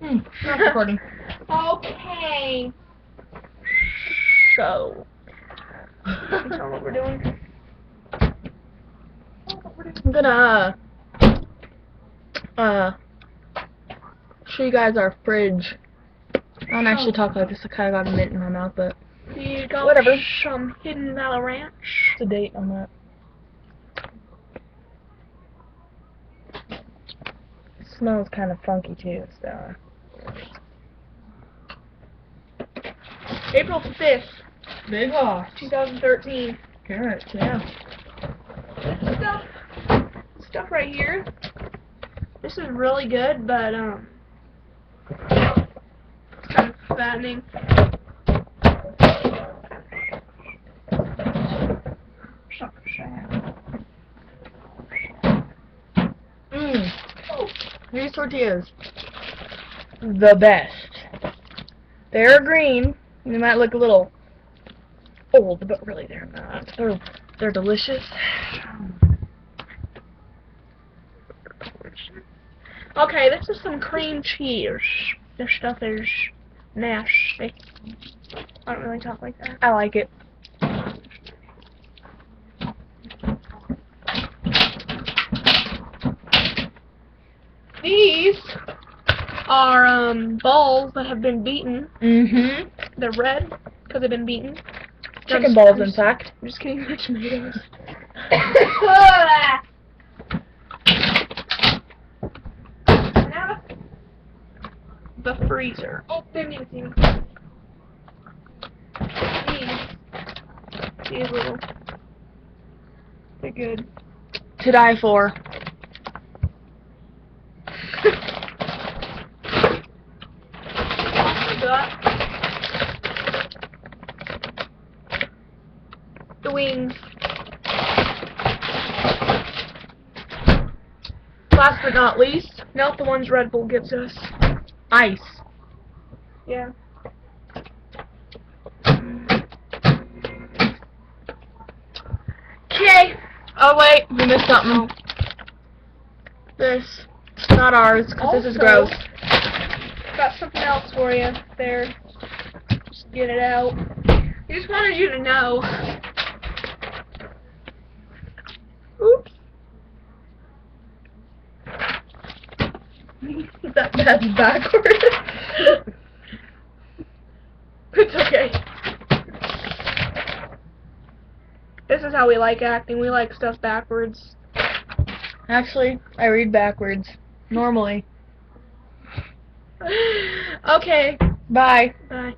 Not recording. Okay. So, you tell what we're doing? I'm gonna show you guys our fridge. I don't actually talk like this. I kind of got a mint in my mouth, but You got whatever. some Hidden Valley Ranch. What's the date on that? It smells kind of funky too, so. April 5th, Big loss. 2013. Carrots, yeah. Stuff right here. This is really good, but it's kind of fattening. These tortillas, the best. They're green. They might look a little old, but really they're not. They're delicious. Okay, this is some cream cheese. This stuff is nasty. I don't really talk like that. I like it. These are balls that have been beaten. Mm-hmm. They're red because they've been beaten. Chicken balls, in fact. I'm just kidding. They're tomatoes. Now the freezer. Oh, they're empty. These little. They're good. To die for. The wings. Last but not least, not the ones Red Bull gives us. Ice. Yeah. Okay. Oh wait, we missed something. This. It's not ours, because this is gross. Got something else for you there. Just get it out. I just wanted you to know. Oops. That's backwards. It's okay. This is how we like acting. We like stuff backwards. Actually, I read backwards. Normally. Okay. Bye. Bye.